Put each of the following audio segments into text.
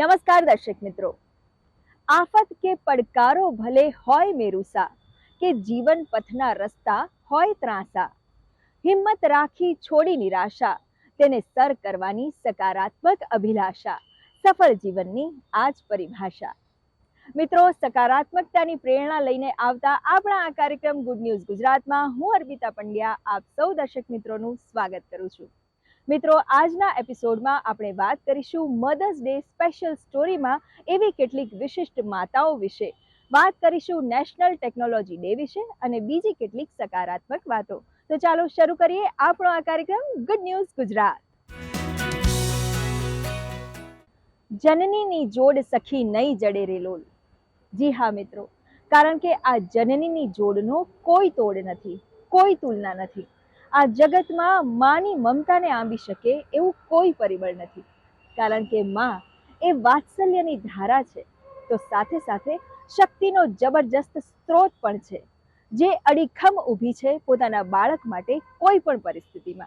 નમસ્કાર દર્શક મિત્રો, આફત કે પડકારો ભલે હોય મેરુસા કે જીવન પથના રસ્તા હોય ત્રાંસા, હિંમત રાખી છોડી નિરાશા, તેને સર કરવાની સકારાત્મક અભિલાષા, સફળ જીવનની આ જ પરિભાષા. મિત્રો, સકારાત્મકતાની પ્રેરણા લઈને આવતા આપણા આ કાર્યક્રમ ગુડ ન્યૂઝ ગુજરાતમાં હું અર્પિતા પંડ્યા આપ સૌ દર્શક મિત્રોનું સ્વાગત કરું છું. મિત્રો, આજના એપિસોડમાં આપણે વાત કરીશું મધર્સ ડે સ્પેશિયલ સ્ટોરીમાં એવી કેટલીક વિશિષ્ટ માતાઓ વિશે, વાત કરીશું નેશનલ ટેકનોલોજી ડે વિશે અને બીજી કેટલીક સકારાત્મક વાતો. તો ચાલો શરૂ કરીએ આપણો આ કાર્યક્રમ ગુડ ન્યૂઝ ગુજરાત. જનનીની જોડ સખી નહીં જડે રે લોલ. જી હા મિત્રો, કારણ કે આ જનનીની જોડનો કોઈ તોડ નથી, કોઈ તુલના નથી. આ જગતમાં માની મમતાને આંબી શકે એવું કોઈ પરિબળ નથી, કારણ કે માં એ વાત્સલ્યની ધારા છે, તો સાથે સાથે શક્તિનો જબરજસ્ત સ્ત્રોત પણ છે, જે અડીખમ ઊભી છે પોતાના બાળક માટે કોઈ પણ પરિસ્થિતિમાં.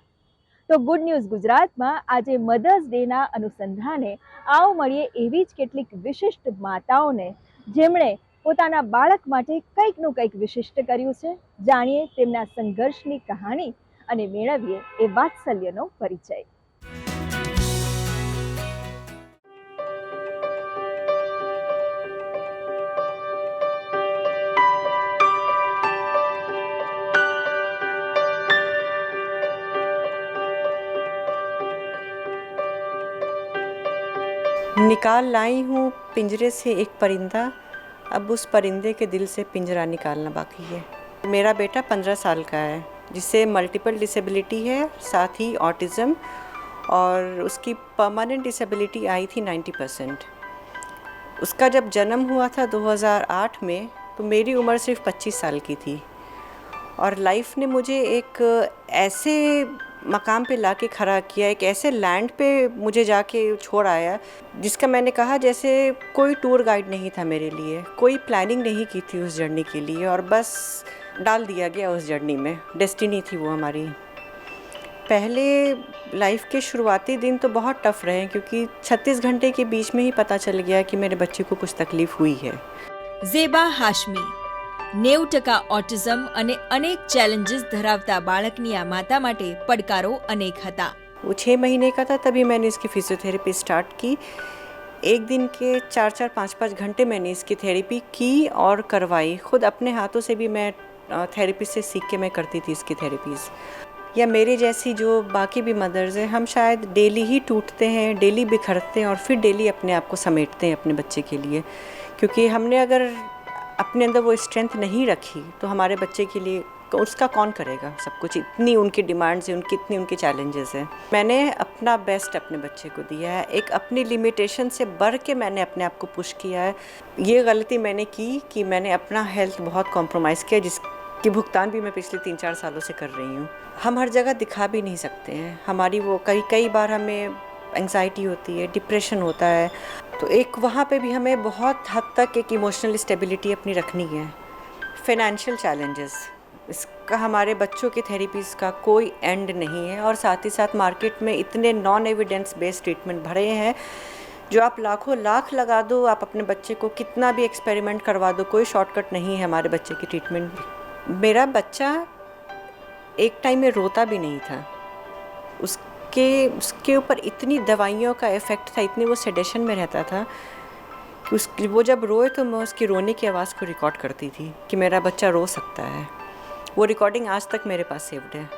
તો ગુડ ન્યૂઝ ગુજરાતમાં આજે મધર્સ ડેના અનુસંધાને આવો મળીએ એવી જ કેટલીક વિશિષ્ટ માતાઓને, જેમણે પોતાના બાળક માટે કંઈકનું કંઈક વિશિષ્ટ કર્યું છે. જાણીએ તેમના સંઘર્ષની કહાણી અને મેળવીએ એ વાત્સલ્યનો પરિચય. निकाल लाई हूँ पिंजरे से एक परिंदा, अब उस परिंदे के दिल से पिंजरा निकालना बाकी है. मेरा बेटा 15 साल का है, जिसे मल्टीपल डिसेबिलिटी है, साथ ही ऑटिज़म, और उसकी परमानेंट डिसेबिलिटी आई थी 90%. उसका जब जन्म हुआ था 2008 में, तो मेरी उम्र सिर्फ 25 साल की थी, और लाइफ ने मुझे एक ऐसे मकाम पे लाके खड़ा किया, एक ऐसे लैंड पे मुझे जाके छोड़ आया जिसका मैंने कहा जैसे कोई टूर गाइड नहीं था मेरे लिए, कोई प्लानिंग नहीं की थी उस जर्नी के लिए, और बस डाल दिया गया उस जर्नी में. डेस्टिनी थी वो हमारी. पहले लाइफ के शुरुआती दिन तो बहुत टफ़ रहे, क्योंकि 36 घंटे के बीच में ही पता चल गया कि मेरे बच्चे को कुछ तकलीफ़ हुई है. ઝેબા હાશમી 90% ઓટિઝમ અને અનેક ચેલેન્જીસ ધરાવતા બાળકની આ માતા માટે પડકારો અનેક હતા. वो 6 महीने का था तभी मैंने इसकी फिजियोथेरेपी स्टार्ट की. एक दिन के 4-4, 5-5 घंटे मैंने इसकी थेरेपी की और करवाई. खुद अपने हाथों से भी मैं थेरेपी से सीख के मैं करती थी इसकी थेरेपीज़. या मेरे जैसी जो बाकी भी मदर्स हैं, हम शायद डेली ही टूटते हैं, डेली बिखरते हैं और फिर डेली अपने आप को समेटते हैं अपने बच्चे के लिए, क्योंकि हमने अगर अपने अंदर वो स्ट्रेंथ नहीं रखी तो हमारे बच्चे के लिए उसका कौन करेगा सब कुछ. इतनी उनकी डिमांड्स हैं, इतनी उनके चैलेंजेस हैं. मैंने अपना बेस्ट अपने बच्चे को दिया है. एक अपनी लिमिटेशन से बढ़ के मैंने अपने आप को पुश किया है. ये गलती मैंने की कि मैंने अपना हेल्थ बहुत कॉम्प्रोमाइज़ किया, जिसकी भुगतान भी मैं पिछले 3-4 सालों से कर रही हूँ. हम हर जगह दिखा भी नहीं सकते हैं. हमारी वो कई बार हमें एंग्जाइटी होती है, डिप्रेशन होता है, तो एक वहाँ पे भी हमें बहुत हद तक एक इमोशनल स्टेबिलिटी अपनी रखनी है. फाइनेंशियल चैलेंजेस, इसका हमारे बच्चों की थेरेपीज़ का कोई एंड नहीं है, और साथ ही साथ मार्केट में इतने नॉन एविडेंस बेस्ड ट्रीटमेंट भरे हैं, जो आप लाखों लाख लगा दो, आप अपने बच्चे को कितना भी एक्सपेरिमेंट करवा दो, कोई शॉर्टकट नहीं है हमारे बच्चे की ट्रीटमेंट में. मेरा बच्चा एक टाइम में रोता भी नहीं था. उसके ऊपर इतनी दवाइयों का इफ़ेक्ट था, इतनी वो सेडेशन में रहता था कि वो जब रोए तो मैं उसकी रोने की आवाज़ को रिकॉर्ड करती थी कि मेरा बच्चा रो सकता है. वो रिकॉर्डिंग आज तक मेरे पास सेव्ड है.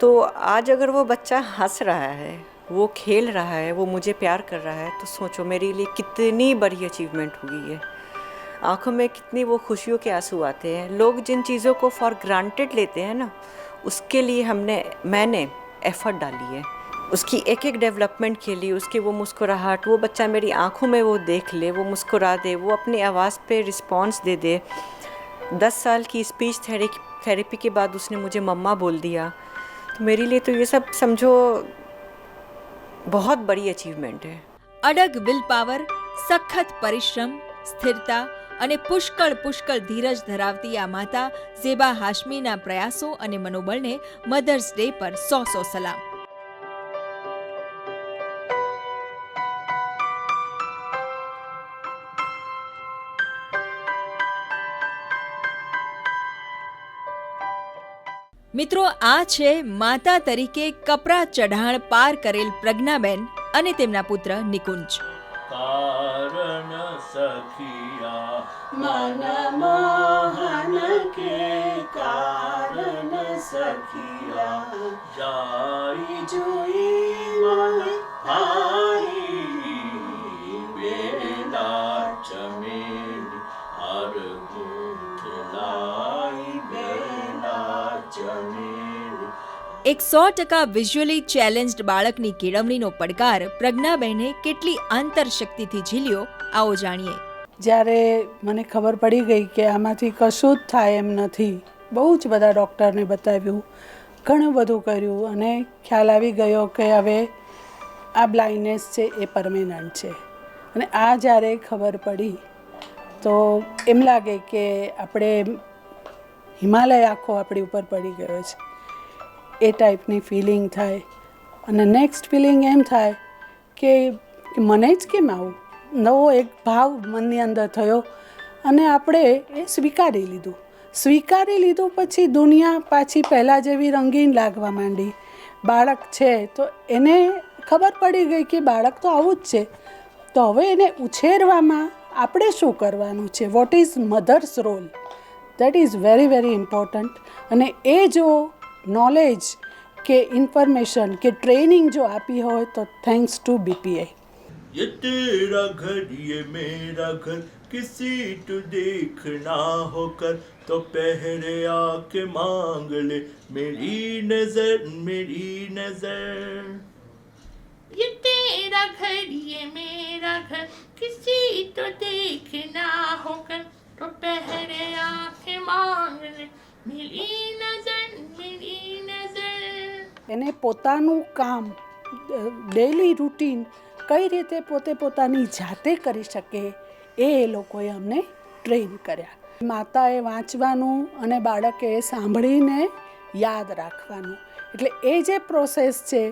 तो आज अगर वो बच्चा हंस रहा है, वो खेल रहा है, वो मुझे प्यार कर रहा है, तो सोचो मेरे लिए कितनी बड़ी अचीवमेंट हुई है. आँखों में कितनी वो खुशियों के आंसू आते हैं. लोग जिन चीज़ों को फॉर ग्रांटेड लेते हैं ना, उसके लिए मैंने एफ़र्ट डाली है. उसकी एक एक डेवलपमेंट के लिए, उसकी वो मुस्कुराहट, वो बच्चा मेरी आँखों में वो देख ले, वो मुस्कुरा दे, वो अपनी आवाज़ पे रिस्पॉन्स दे दे. 10 साल की स्पीच थेरेपी के बाद उसने मुझे मम्मा बोल दिया. तो मेरे लिए तो ये सब समझो बहुत बड़ी अचीवमेंट है. અડગ વિલ પાવર, સખત પરિશ્રમ, સ્થિરતા અને પુષ્કળ ધીરજ ધરાવતી આ માતા ઝેબા હાશમીના પ્રયાસો અને મનોબળને મધર્સ ડે પર 100 સલામ. મિત્રો, આ છે માતા તરીકે કપરા ચઢાણ પાર કરેલ પ્રજ્ઞાબેન અને તેમના પુત્ર નિકુંજ. કારણ સખિયા મન મોહન કે કારણ સખિયા જાય જોઈ મન આઈ બેલા ચમેલી હર ગુંથ લાઈ બેલા ચમેલી. 100% વિઝ્યુઅલી ચેલેન્જ્ડ બાળકની કેળવણીનો પડકાર પ્રજ્ઞાબેને કેટલી આંતરશક્તિથી ઝીલ્યો, આવો જાણીએ. જ્યારે મને ખબર પડી ગઈ કે આમાંથી કશું જ થાય એમ નથી, બહુ જ બધા ડૉક્ટરને બતાવ્યું, ઘણું બધું કર્યું અને ખ્યાલ આવી ગયો કે હવે આ બ્લાઇન્ડનેસ છે એ પરમેનન્ટ છે. અને આ જ્યારે ખબર પડી તો એમ લાગે કે આપણે હિમાલય આખો આપણી ઉપર પડી ગયો છે, એ ટાઈપની ફિલિંગ થાય. અને નેક્સ્ટ ફિલિંગ એમ થાય કે મને જ કેમ આવું, નવો એક ભાવ મનની અંદર થયો અને આપણે એ સ્વીકારી લીધું. પછી દુનિયા પાછી પહેલાં જેવી રંગીન લાગવા માંડી. બાળક છે તો એને ખબર પડી ગઈ કે બાળક તો આવું જ છે, તો હવે એને ઉછેરવામાં આપણે શું કરવાનું છે, what is mother's role, that is very very important. અને એ જો નોલેજ કે ઇન્ફોર્મેશન કે ટ્રેનિંગ જો આપી હોય તો થેન્ક્સ ટુ BPI. ये तेरा घर ये मेरा घर किसी तो देखना होकर तो पहरे आके मांग ले मेरी नजर. ये तेरा घर ये मेरा घर किसी तो देखना होकर तो पहरे आंखें मांग ले मेरी नजर. એને પોતાનું કામ ડેલી રૂટીન કઈ રીતે પોતાની જાતે કરી શકે એ લોકોએ અમને ટ્રેન કર્યા. માતાએ વાંચવાનું અને બાળકે સાંભળીને યાદ રાખવાનું, એટલે એ જે પ્રોસેસ છે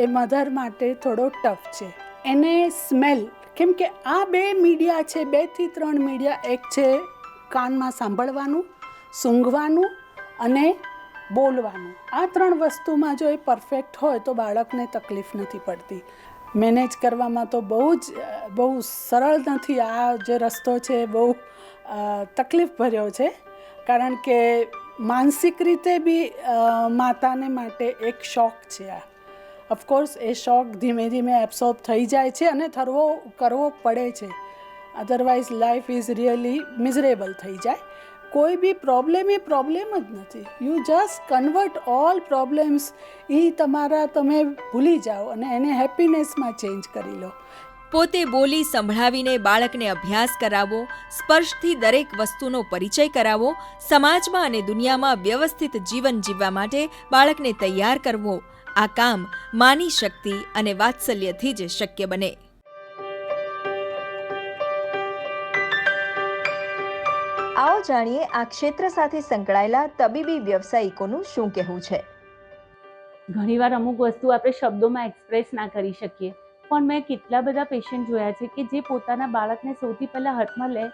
એ મધર માટે થોડો ટફ છે. એને સ્મેલ, કેમ કે આ 2 મીડિયા છે, 2 થી 3 મીડિયા. એક છે કાનમાં સાંભળવાનું, સૂંઘવાનું અને બોલવાનું. આ 3 વસ્તુમાં જો એ પરફેક્ટ હોય તો બાળકને તકલીફ નથી પડતી. મેનેજ કરવામાં તો બહુ સરળ નથી. આ જે રસ્તો છે બહુ તકલીફ ભર્યો છે, કારણ કે માનસિક રીતે બી માતાને માટે એક શોક છે આ. ઓફકોર્સ એ શોક ધીમે ધીમે એબ્સોર્બ થઈ જાય છે અને કરવો પડે છે, otherwise life is really miserable થઈ જાય. કોઈ બી પ્રોબ્લેમ એ પ્રોબ્લેમ જ નથી. You just convert all problems, એ તમે ભૂલી જાઓ અને એને હેપીનેસમાં ચેન્જ કરી લો. પોતે બોલી સંભળાવીને બાળકને અભ્યાસ કરાવવો, સ્પર્શથી દરેક વસ્તુનો પરિચય કરાવવો, સમાજમાં અને દુનિયામાં વ્યવસ્થિત જીવન જીવવા માટે બાળકને તૈયાર કરવો, આ કામ માની શક્તિ અને વાત્સલ્યથી જ શક્ય બને. આવો જાણીએ આ ક્ષેત્ર સાથે સંકળાયેલા તબીબી વ્યવસાયિકોનું શું કહેવું છે. ઘણીવાર અમુક વસ્તુ આપણે શબ્દોમાં એક્સપ્રેસ ના કરી શકીએ, પણ મેં કેટલા બધા પેશન્ટ જોયા છે કે જે પોતાના બાળકને સૌથી પહેલાં હાથમાં લે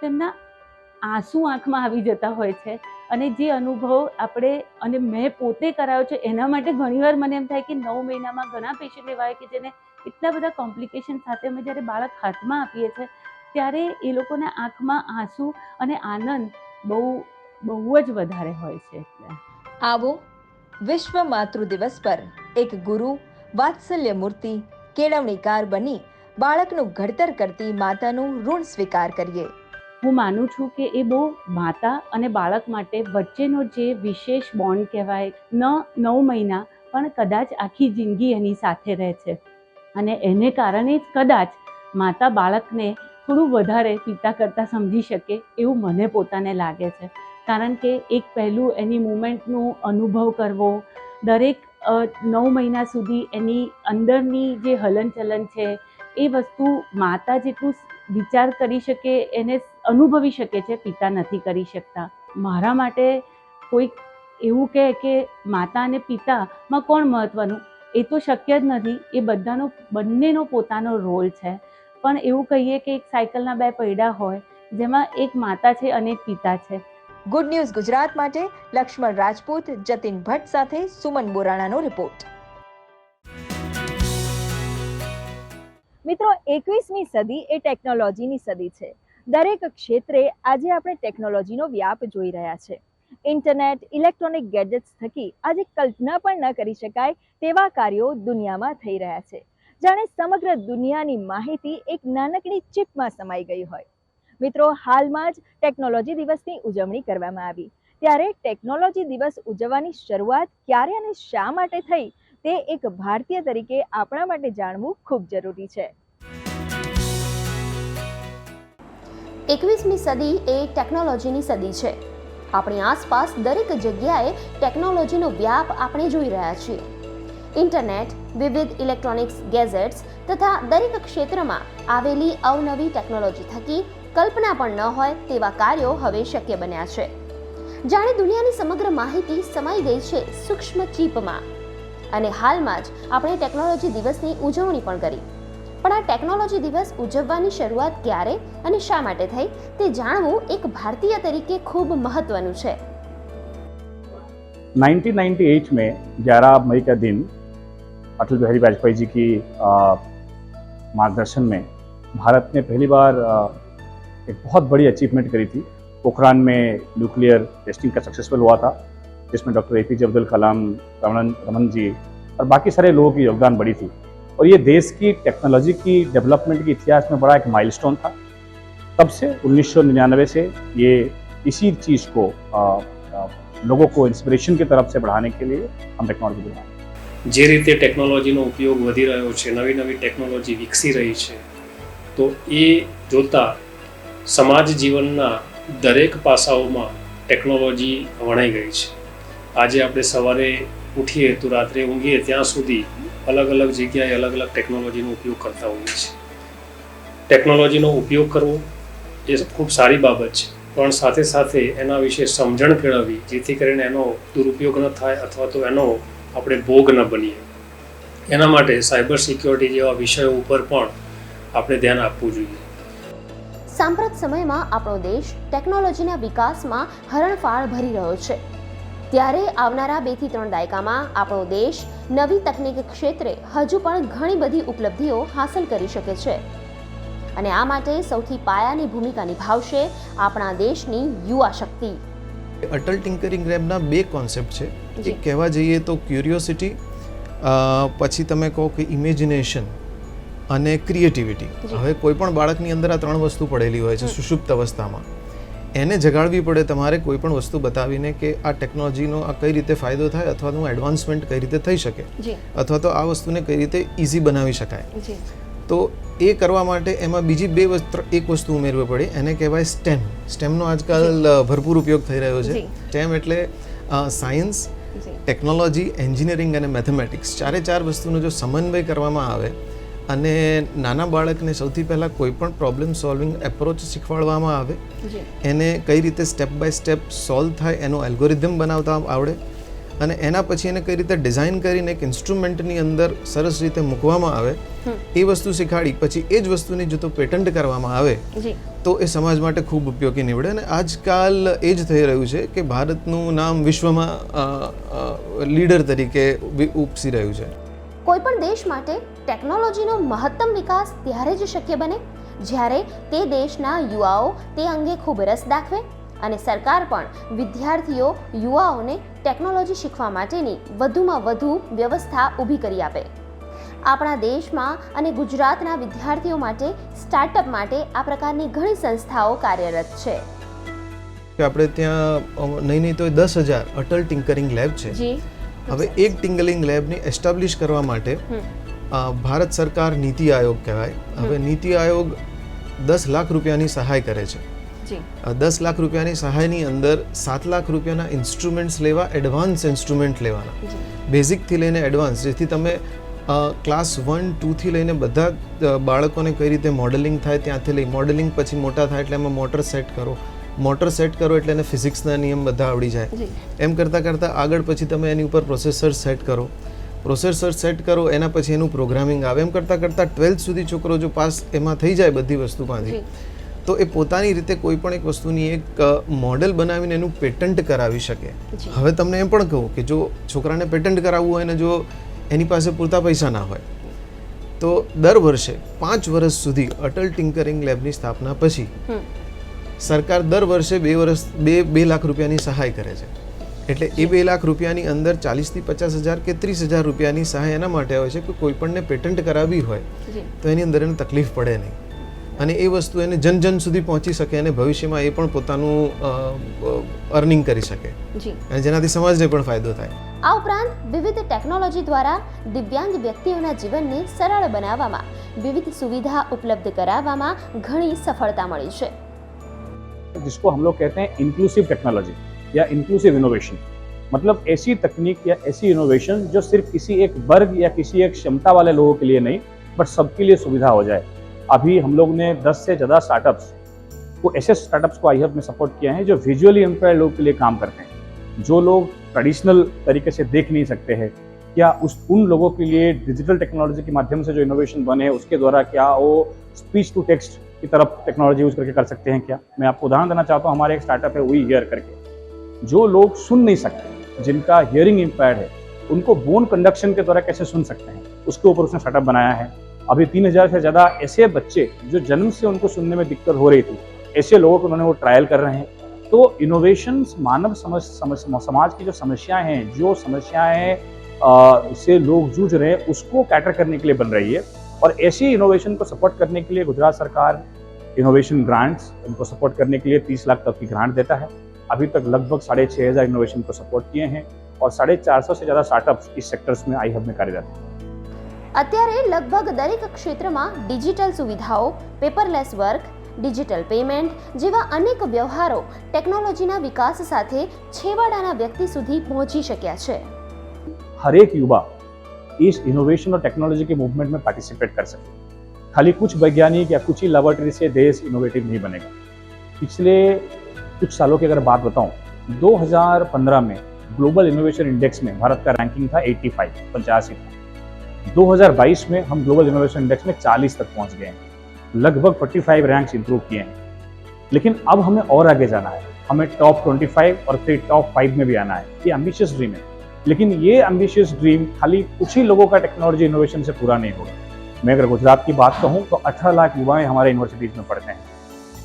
તેમના આંસુ આંખમાં આવી જતા હોય છે. અને જે અનુભવ અને મેં પોતે કરાયો છે એના માટે ઘણીવાર મને એમ થાય કે 9 મહિનામાં ઘણા પેશન્ટ એવા હોય કે જેને એટલા બધા કોમ્પ્લિકેશન સાથે અમે જ્યારે બાળક હાથમાં આપીએ છીએ ત્યારે એ લોકોના આંખમાં આંસુ અને આનંદ બહુ જ વધારે હોય છે. આવો વિશ્વ માતૃ દિવસ પર એક ગુરુ, વાત્સલ્ય મૂર્તિ, કેળવણીકાર બની બાળકનું ઘડતર કરતી માતાનું ઋણ સ્વીકાર કરીએ. હું માનું છું કે એ બહુ માતા અને બાળક માટે વચ્ચેનો જે વિશેષ બોન્ડ કહેવાય, 9 મહિના પણ કદાચ આખી જિંદગી એની સાથે રહે છે. અને એને કારણે જ કદાચ માતા બાળકને થોડું વધારે પિતા કરતાં સમજી શકે એવું મને પોતાને લાગે છે. કારણ કે એક પહેલું એની મુમેન્ટનું અનુભવ કરવો, દરેક 9 મહિના સુધી એની અંદરની જે હલનચલન છે એ વસ્તુ માતા જેટલું વિચાર કરી શકે, એને અનુભવી શકે છે, પિતા નથી કરી શકતા. મારા માટે કોઈક એવું કહે કે માતા અને પિતામાં કોણ મહત્ત્વનું, એ તો શક્ય જ નથી. એ બંનેનો પોતાનો રોલ છે. પણ એવું કહીએ કે એક સાયકલના 2 પૈડા હોય, જેમાં એક માતા છે અને એક પિતા છે. ગુડ ન્યૂઝ ગુજરાત માટે લક્ષ્મણ રાજપૂત, જતીન ભટ્ટ સાથે સુમન બોરાણાનો રિપોર્ટ. મિત્રો, 21મી સદી એ ટેકનોલોજીની સદી છે. દરેક ક્ષેત્રે આજે આપણે ટેકનોલોજીનો વ્યાપ જોઈ રહ્યા છે. ઇન્ટરનેટ, ઇલેક્ટ્રોનિક ગેજેટ્સ થકી આજે કલ્પના પણ ન કરી શકાય તેવા કાર્યો દુનિયામાં થઈ રહ્યા છે. જાણે સમગ્ર દુનિયાની માહિતી એક નાનકડી ચિપમાં સમાઈ ગઈ હોય. મિત્રો, હાલમાં જ ટેકનોલોજી દિવસની ઉજવણી કરવામાં આવી. ત્યારે ટેકનોલોજી દિવસ ઉજવવાની શરૂઆત ક્યારે અને શા માટે થઈ તે એક ભારતીય તરીકે આપણા માટે જાણવું ખૂબ જરૂરી છે. 21મી સદી એ ટેકનોલોજીની સદી છે. આપણી આસપાસ દરેક જગ્યાએ ટેકનોલોજીનો વ્યાપ આપણે જોઈ રહ્યા છીએ. ઇન્ટરનેટ, વિવિધ ઇલેક્ટ્રોનિક્સ ગેજેટ્સ તથા દરેક ક્ષેત્રમાં આવેલી અવનવી ટેકનોલોજી થકી કલ્પના પણ ન હોય તેવા કાર્યો હવે શક્ય બન્યા છે. જાણે દુનિયાની સમગ્ર માહિતી સમાઈ ગઈ છે સૂક્ષ્મ ચીપમાં. અને હાલમાં જ આપણે ટેકનોલોજી દિવસની ઉજવણી પણ કરી. પણ આ ટેકનોલોજી દિવસ ઉજવવાની શરૂઆત ક્યારે અને શા માટે થઈ તે જાણવું એક ભારતીય તરીકે ખૂબ મહત્વનું છે. 1998 में 11 मई का दिन अटल बिहारी वाजपेयी जी की मार्गदर्शन में भारत ने पहली बार एक बहुत बड़ी अचीवमेंट करी थी. पोखरान में न्यूक्लियर टेस्टिंग का सक्सेसफुल हुआ था, जिसमें डॉक्टर APJ अब्दुल कलाम, रमन जी और बाकी सारे लोगों की योगदान बड़ी थी. और ये देश की टेक्नोलॉजी की डेवलपमेंट के इतिहास में बड़ा एक माइलस्टोन था. तब से 1999 से ये इसी चीज़ को लोगों को इंस्पिरेशन की तरफ से बढ़ाने के लिए हम टेक्नोलॉजी बनाए. જે રીતે ટેકનોલોજીનો ઉપયોગ વધી રહ્યો છે, નવી નવી ટેકનોલોજી વિકસી રહી છે, તો એ જોતાં સમાજ જીવનના દરેક પાસાઓમાં ટેકનોલોજી વણાઈ ગઈ છે. આજે આપણે સવારે ઉઠીએ તો રાત્રે ઊંઘીએ ત્યાં સુધી અલગ અલગ જગ્યાએ અલગ અલગ ટેકનોલોજીનો ઉપયોગ કરતા હોઈએ છીએ. ટેકનોલોજીનો ઉપયોગ કરવો એ ખૂબ સારી બાબત છે, પણ સાથે સાથે એના વિશે સમજણ કેળવવી જેથી કરીને એનો દુરુપયોગ ન થાય અથવા તો એનો આપણે ભોગ ન બનીએ. એના માટે સાયબર સિક્યોરિટી જેવા વિષયો ઉપર પણ આપણે ધ્યાન આપવું જોઈએ. સાંપ્રત સમયમાં આપણો દેશ ટેકનોલોજીના વિકાસમાં હરણફાળ ભરી રહ્યો છે. ત્યારે આવનારા 2 થી 3 દાયકામાં આપણો દેશ નવી તકનીક ક્ષેત્રે હજુ પણ ઘણી બધી ઉપલબ્ધિઓ હાંસલ કરી શકે છે. અને આ માટે સૌથી પાયાની ભૂમિકા નિભાવશે આપણા દેશની યુવા શક્તિ. અટલ ટિંકરિંગ લેબના 2 કોન્સેપ્ટ છે. એક કહેવા જઈએ તો ક્યુરિયોસિટી, પછી તમે કહો કે ઇમેજિનેશન અને ક્રિએટિવિટી. હવે કોઈ પણ બાળકની અંદર આ 3 વસ્તુ પડેલી હોય છે સુષુપ્ત અવસ્થામાં. એને જગાડવી પડે તમારે કોઈ પણ વસ્તુ બતાવીને કે આ ટેકનોલોજીનો આ કઈ રીતે ફાયદો થાય અથવા તો એડવાન્સમેન્ટ કઈ રીતે થઈ શકે અથવા તો આ વસ્તુને કઈ રીતે ઇઝી બનાવી શકાય. તો એ કરવા માટે એમાં બીજી એક વસ્તુ ઉમેરવી પડે, એને કહેવાય સ્ટેમ. સ્ટેમનો આજકાલ ભરપૂર ઉપયોગ થઈ રહ્યો છે. સ્ટેમ એટલે સાયન્સ, ટેકનોલોજી, એન્જિનિયરિંગ અને મેથેમેટિક્સ. 4 વસ્તુનો જો સમન્વય કરવામાં આવે અને નાના બાળકને સૌથી પહેલાં કોઈ પણ પ્રોબ્લેમ સોલ્વિંગ એપ્રોચ શીખવાડવામાં આવે, એને કઈ રીતે સ્ટેપ બાય સ્ટેપ સોલ્વ થાય એનો એલ્ગોરિધમ બનાવતા આવડે અને એના પછી એને કઈ રીતે ડિઝાઇન કરીને એક ઇન્સ્ટ્રુમેન્ટની અંદર સરસ રીતે મૂકવામાં આવે, એ વસ્તુ શીખવાડી પછી એ જ વસ્તુની જો તો પેટન્ટ કરવામાં આવે તો એ સમાજ માટે ખૂબ ઉપયોગી નીવડે. અને આજકાલ એ જ થઈ રહ્યું છે કે ભારતનું નામ વિશ્વમાં લીડર તરીકે ઉપસી રહ્યું છે. કોઈ પણ દેશ માટે ટેકનોલોજીનો મહત્તમ વિકાસ ત્યારે જ શક્ય બને જ્યારે તે દેશના યુવાઓ તે અંગે ખૂબ રસ દાખવે અને સરકાર પણ વિદ્યાર્થીઓ, યુવાઓને ટેકનોલોજી શીખવા માટેની વધુમાં વધુ વ્યવસ્થા ઊભી કરી આપે. આપણા દેશમાં અને ગુજરાતના વિદ્યાર્થીઓ માટે સ્ટાર્ટઅપ માટે આ પ્રકારની ઘણી સંસ્થાઓ કાર્યરત છે. આપણે ત્યાં નહીં તો 10,000 અટલ ટિંકરિંગ લેબ છે. હવે એક ટિંકરિંગ લેબને એસ્ટાબ્લિશ કરવા માટે ભારત સરકાર નીતિ આયોગ કહેવાય. હવે નીતિ આયોગ 10 લાખ રૂપિયાની સહાય કરે છે. 10 લાખ રૂપિયાની સહાયની અંદર 7 લાખ રૂપિયાના ઇન્સ્ટ્રુમેન્ટ્સ લેવા, એડવાન્સ ઇન્સ્ટ્રુમેન્ટ લેવાના, બેઝિકથી લઈને એડવાન્સ, જેથી તમે ક્લાસ 1, 2 થી લઈને બધા બાળકોને કઈ રીતે મોડેલિંગ થાય ત્યાંથી લઈ, મોડેલિંગ પછી મોટા થાય એટલે એમાં મોટર સેટ કરો, મોટર સેટ કરો એટલે એને ફિઝિક્સના નિયમ બધા આવડી જાય. એમ કરતાં કરતાં આગળ પછી તમે એની ઉપર પ્રોસેસર સેટ કરો, પ્રોસેસર સેટ કરો એના પછી એનું પ્રોગ્રામિંગ આવે. એમ કરતાં કરતાં 12th સુધી છોકરો જો પાસ એમાં થઈ જાય બધી વસ્તુમાંથી તો એ પોતાની રીતે કોઈ પણ એક વસ્તુની એક મોડેલ બનાવીને એનું પેટન્ટ કરાવી શકે. હવે તમને એમ પણ કહું કે જો છોકરાને પેટન્ટ કરાવવું હોય ને જો એની પાસે પૂરતા પૈસા ના હોય તો દર વર્ષે 5 વર્ષ સુધી અટલ ટિંકરિંગ લેબની સ્થાપના પછી સરકાર દર વર્ષે 2 લાખ રૂપિયાની સહાય કરે છે. એટલે એ 2 લાખ રૂપિયાની અંદર 40,000 થી 50,000 કે 30,000 રૂપિયાની સહાય એના માટે હોય છે કે કોઈ પણને પેટન્ટ કરાવવી હોય તો એની અંદર એને તકલીફ પડે નહીં અને એ વસ્તુ એને જન સુધી પહોંચી શકે અને ભવિષ્યમાં એ પણ પોતાનું અર્નિંગ કરી શકે અને જેનાથી સમાજને પણ ફાયદો થાય. આ ઉપરાંત વિવિધ ટેકનોલોજી દ્વારા દિવ્યાંગ વ્યક્તિઓના જીવનને સરળ બનાવવામાં, વિવિધ સુવિધા ઉપલબ્ધ કરાવવામાં ઘણી સફળતા મળી છે. जिसको हम लोग कहते हैं इंक्लूसिव टेक्नोलॉजी या इंक्लूसिव इनोवेशन, मतलब ऐसी तकनीक या ऐसी इनोवेशन जो सिर्फ किसी एक वर्ग या किसी एक क्षमता वाले लोगों के लिए नहीं बट सबके लिए सुविधा हो जाए. अभी हम लोग ने 10 से ज़्यादा स्टार्टअप्स को ऐसे स्टार्टअप्स को आई हब में सपोर्ट किया है जो विजुअली इम्पेयर्ड लोगों के लिए काम करते हैं, जो लोग ट्रेडिशनल तरीके से देख नहीं सकते हैं. क्या उन लोगों के लिए डिजिटल टेक्नोलॉजी के माध्यम से जो इनोवेशन बने उसके द्वारा क्या वो स्पीच टू टेक्स्ट की तरफ टेक्नोलॉजी यूज करके कर सकते हैं क्या? मैं आपको उदाहरण देना चाहता हूँ. हमारे एक स्टार्टअप है वी हियर करके, जो लोग सुन नहीं सकते, जिनका हियरिंग इम्पेयर्ड है, उनको बोन कंडक्शन के द्वारा कैसे सुन सकते हैं उसके ऊपर उसने स्टार्टअप बनाया है. अभी 3,000 से ज़्यादा ऐसे बच्चे जो जन्म से उनको सुनने में दिक्कत हो रही थी, ऐसे लोगों को उन्होंने वो ट्रायल कर रहे हैं. तो इनोवेशंस मानव समाज की जो समस्याएं हैं, जो समस्याएं से लोग जूझ रहे हैं उसको कैटर करने के लिए बन रही है. और ऐसी इनोवेशन को सपोर्ट करने के लिए गुजरात सरकार इनोवेशन ग्रांट्स उनको सपोर्ट करने के लिए 30 लाख तक की ग्रांट देता है. अभी तक लगभग 6,500 इनोवेशन को सपोर्ट किए हैं और 450 से ज़्यादा स्टार्टअप्स इस सेक्टर्स में आई हब में कार्यरत हैं. અત્યારે લગભગ દરેક ક્ષેત્રમાં ડિજિટલ સુવિધાઓ, પેપરલેસ વર્ક, ડિજિટલ પેમેન્ટ જેવા અનેક વ્યવહારો ટેકનોલોજીના વિકાસ સાથે છેવાડાના વ્યક્તિ સુધી પહોંચી શક્યા છે. हर एक युवा इस इनोवेशन और टेक्नोलॉजी के मूवमेंट में पार्टिसिपेट कर सके. खाली कुछ वैज्ञानिक या कुछ ही लेबोरेटरी से देश इनोवेटिव नहीं बनेगा. पिछले कुछ सालों की अगर बात बताऊं, 2015 में ग्लोबल इनोवेशन इंडेक्स में भारत का रैंकिंग था 85 था. 2022 में हम ग्लोबल इनोवेशन इंडेक्स में 40 तक पहुंच गए हैं. लगभग 45 रैंक्स इंप्रूव किए हैं. लेकिन अब हमें और आगे जाना है. हमें टॉप 25 और फिर टॉप 5 में भी आना है. ये एम्बिशियस ड्रीम है, लेकिन ये एम्बिशियस ड्रीम खाली कुछ ही लोगों का टेक्नोलॉजी इनोवेशन से पूरा नहीं होगा. मैं अगर गुजरात की बात कहूँ तो 18 लाख युवाएं हमारे यूनिवर्सिटीज़ में पढ़ते हैं.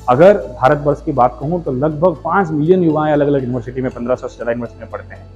अगर भारतवर्ष की बात कहूँ तो लगभग 5 मिलियन युवाएं अलग अलग यूनिवर्सिटी में 1500 से ज़्यादा यूनिवर्सिटी में पढ़ते हैं.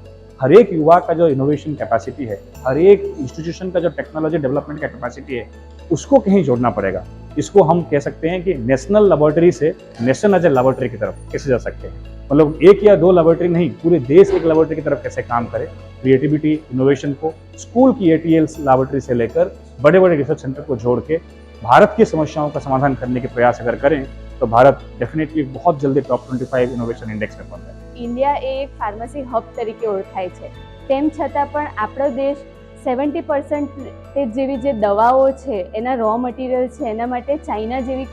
हर एक युवा का जो इनोवेशन कैपेसिटी है, हर एक इंस्टीट्यूशन का जो टेक्नोलॉजी डेवलपमेंट का कैपेसिटी है, उसको कहीं जोड़ना पड़ेगा. इसको हम कह सकते हैं कि नेशनल लेबोरेटरी से नेशनल एज ए लेबोरेटरी की तरफ कैसे जा सकते हैं. मतलब एक या दो लेबोरेटरी नहीं, पूरे देश एक लेबोरेटरी की तरफ कैसे काम करे. क्रिएटिविटी, इनोवेशन को स्कूल की ATLs लेबोरेटरी से लेकर बड़े बड़े रिसर्च सेंटर को जोड़ के भारत की समस्याओं का समाधान करने के प्रयास अगर करें तो भारत डेफिनेटली बहुत जल्दी टॉप 25 इनोवेशन इंडेक्स में पहुंचे. ઇન્ડિયા એ એક ફાર્મસી હબ તરીકે ઓળખાય છે, તેમ છતાં પણ આપણો દેશ 70% જેવી જે દવાઓ છે એના રો મટીરિયલ છે એના માટે ચાઇના જેવી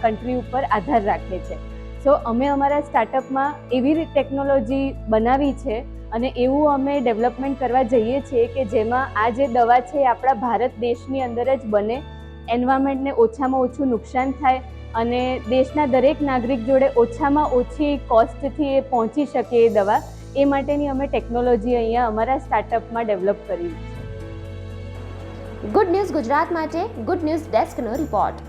કન્ટ્રી ઉપર આધાર રાખે છે. સો અમે અમારા સ્ટાર્ટઅપમાં એવી ટેકનોલોજી બનાવી છે અને એવું અમે ડેવલપમેન્ટ કરવા જઈએ છીએ કે જેમાં આ જે દવા છે એ આપણા ભારત દેશની અંદર જ બને, એન્વાયરમેન્ટને ઓછામાં ઓછું નુકસાન થાય અને દેશના દરેક નાગરિક જોડે ઓછામાં ઓછી કોસ્ટથી એ પહોંચી શકે એ દવા, એ માટેની અમે ટેકનોલોજી અહીંયા અમારા સ્ટાર્ટઅપમાં ડેવલપ કરી છે. ગુડ ન્યૂઝ ગુજરાત માટે ગુડ ન્યૂઝ ડેસ્કનો રિપોર્ટ.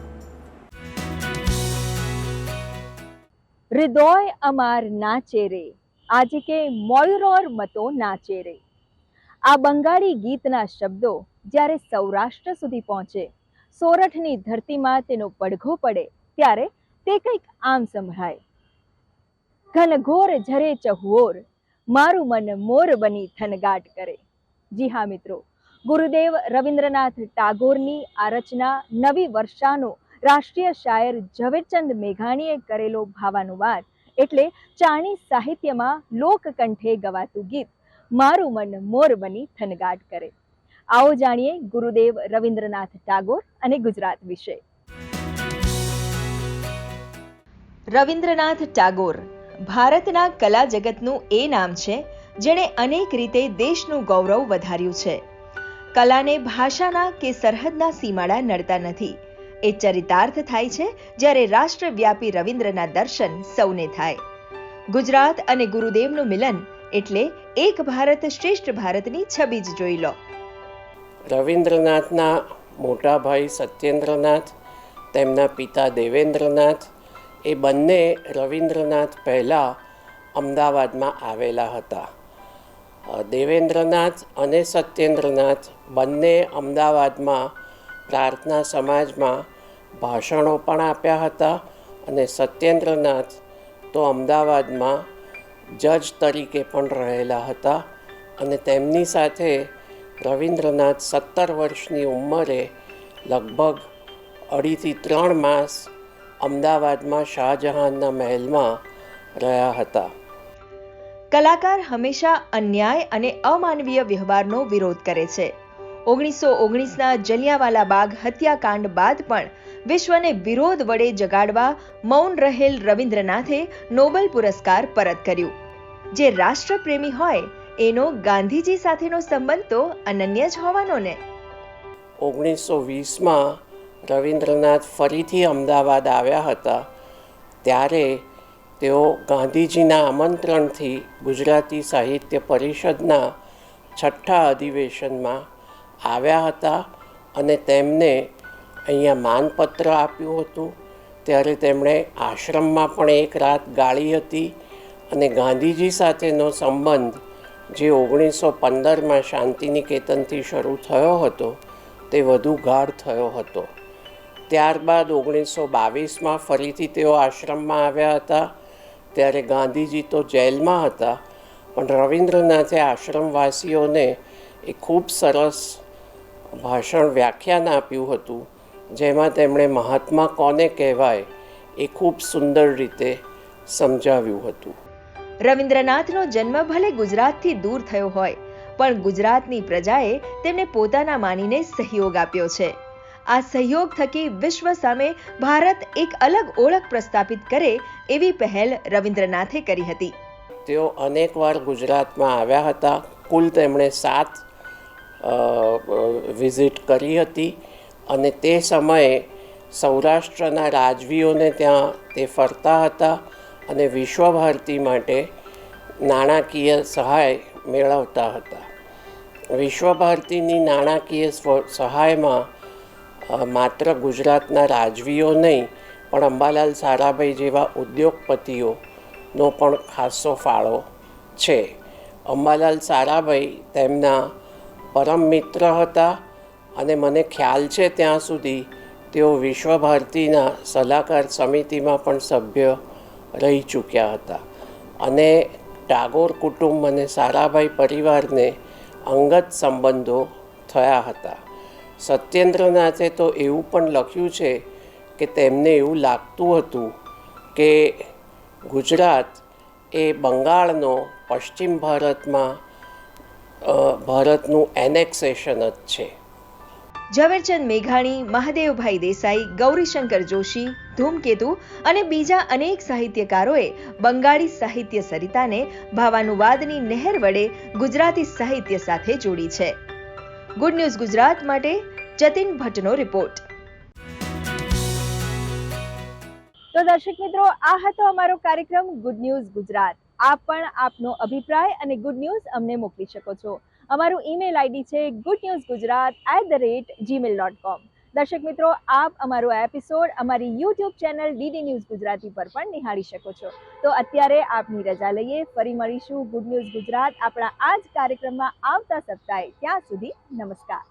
હૃદય અમાર નાચે રે, આજે કે મોયુરોર મતો નાચે રે. આ બંગાળી ગીતના શબ્દો જ્યારે સૌરાષ્ટ્ર સુધી પહોંચે, સોરઠની ધરતીમાં તેનો પડઘો પડે ત્યારે તે કંઈક આમ સંભળાય. ઘનઘોર ઝરે ચહુઓર, મારું મન મોર બની થનગાટ કરે. જી હા મિત્રો, ગુરુદેવ રવિન્દ્રનાથ ટાગોરની આ રચના નવી વર્ષાનો રાષ્ટ્રીય શાયર ઝવેરચંદ મેઘાણીએ કરેલો ભાવાનુવાદ એટલે ચાણી સાહિત્યમાં લોકકંઠે ગવાતું ગીત મારું મન મોર બની થનગાટ કરે. આવો જાણીએ ગુરુદેવ રવિન્દ્રનાથ ટાગોર અને ગુજરાત વિશે. રવિન્દ્રનાથ ટાગોર ભારતના કલા જગતનું એ નામ છે જેણે અનેક રીતે દેશનું ગૌરવ વધાર્યું છે. કલાને ભાષાના કે સરહદના સીમાડા નડતા નથી. એ ચરિતાર્થ થાય છે જ્યારે રાષ્ટ્રવ્યાપી રવિન્દ્રના દર્શન સૌને થાય. ગુજરાત અને ગુરુદેવનું મિલન એટલે એક ભારત શ્રેષ્ઠ ભારતની છબી જ જોઈ લો. રવિન્દ્રનાથના મોટા ભાઈ સત્યેન્દ્રનાથ, તેમના પિતા દેવેન્દ્રનાથ, એ બંને રવિન્દ્રનાથ પહેલાં અમદાવાદમાં આવેલા હતા. દેવેન્દ્રનાથ અને સત્યેન્દ્રનાથ બંને અમદાવાદમાં પ્રાર્થના સમાજમાં ભાષણો પણ આપ્યા હતા અને સત્યેન્દ્રનાથ તો અમદાવાદમાં જજ તરીકે પણ રહેલા હતા અને તેમની સાથે રવિન્દ્રનાથ 17 વર્ષની ઉંમરે લગભગ 2.5 થી 3 માસ અમદાવાદમાં શાહજહાનના મહેલમાં રહ્યા હતા. કલાકાર હંમેશા અન્યાય અને અમાનવીય વ્યવહારનો વિરોધ કરે છે. 1919ના જલિયાવાલા બાગ હત્યાકાંડ બાદ પણ વિશ્વને વિરોધ વડે જગાડવા મૌન રહેલ રવિન્દ્રનાથે નોબેલ પુરસ્કાર પરત કર્યું. જે રાષ્ટ્રપ્રેમી હોય એનો ગાંધીજી સાથેનો સંબંધ તો અનન્ય જ હોવાનો ને. 1920માં રવિન્દ્રનાથ ફરીથી અમદાવાદ આવ્યા હતા ત્યારે તેઓ ગાંધીજીના આમંત્રણથી ગુજરાતી સાહિત્ય પરિષદના 6ઠ્ઠા અધિવેશનમાં આવ્યા હતા અને તેમને અહીંયા માનપત્ર આપ્યું હતું. ત્યારે તેમણે આશ્રમમાં પણ એક રાત ગાળી હતી અને ગાંધીજી સાથેનો સંબંધ જે 1915માં શાંતિનિકેતનથી શરૂ થયો હતો તે વધુ ગાઢ થયો હતો. ત્યારબાદ 1922માં ફરીથી તેઓ આશ્રમમાં આવ્યા હતા ત્યારે ગાંધીજી તો જેલમાં હતા પણ રવિન્દ્રનાથે આશ્રમવાસીઓને એક ખૂબ સરસ ભાષણ વ્યાખ્યાન આપ્યું હતું જેમાં તેમણે મહાત્મા કોને કહેવાય એ ખૂબ સુંદર રીતે સમજાવ્યું હતું. રવિન્દ્રનાથનો જન્મ ભલે ગુજરાતથી દૂર થયો હોય પણ ગુજરાતની પ્રજાએ તેમને પોતાના માનીને સહયોગ આપ્યો છે. આ સહયોગ થકી વિશ્વ સામે ભારત એક અલગ ઓળખ પ્રસ્થાપિત કરે એવી પહેલ રવિન્દ્રનાથે કરી હતી. તેઓ અનેકવાર ગુજરાતમાં આવ્યા હતા. કુલ તેમણે 7 વિઝિટ કરી હતી અને તે સમયે સૌરાષ્ટ્રના રાજવીઓને ત્યાં તે ફરતા હતા અને વિશ્વભારતી માટે નાણાકીય સહાય મેળવતા હતા. વિશ્વભારતીની નાણાકીય સહાયમાં માત્ર ગુજરાતના રાજવીઓ નહીં પણ અંબાલાલ સારાભાઈ જેવા ઉદ્યોગપતિઓનો પણ ખાસો ફાળો છે. અંબાલાલ સારાભાઈ તેમના પરમ મિત્ર હતા અને મને ખ્યાલ છે ત્યાં સુધી તેઓ વિશ્વભારતીના સલાહકાર સમિતિમાં પણ સભ્ય રહી ચૂક્યા હતા અને ટાગોર કુટુંબ અને સારાભાઈ પરિવારને અંગત સંબંધો થયા હતા. સત્યેન્દ્રનાથે તો એવું પણ લખ્યું છે કે તેમને એવું લાગતું હતું કે ગુજરાત એ બંગાળનો પશ્ચિમ ભારતનું એનેક્સેશન જ છે. ઝવેરચંદ મેઘાણી, મહાદેવભાઈ દેસાઈ, ગૌરીશંકર જોશી, ધૂમકેતુ અને બીજા અનેક સાહિત્યકારોએ બંગાળી સાહિત્ય સરિતાને ભાવાનુવાદની નહેર વડે ગુજરાતી સાહિત્ય સાથે જોડી છે. ગુડ ન્યૂઝ ગુજરાત માટે જતીન ભટ્ટનો રિપોર્ટ. તો દર્શક મિત્રો, આ હતો અમારો કાર્યક્રમ ગુડ ન્યૂઝ ગુજરાત. આપ પણ આપનો અભિપ્રાય અને ગુડ ન્યૂઝ અમને મોકલી શકો છો. અમારું ઈમેલ આઈડી છે goodnewsgujarat@gmail.com. દર્શક મિત્રો, આપ અમારો એપિસોડ અમારી YouTube channel DD news Gujarati પર પણ નિહાળી શકો છો. તો અત્યારે આપની રજા લઈએ. ફરી મળીશું ગુડ ન્યૂઝ ગુજરાત આપણા આ જ કાર્યક્રમમાં આવતા સપ્તાહે. ત્યાં સુધી નમસ્કાર.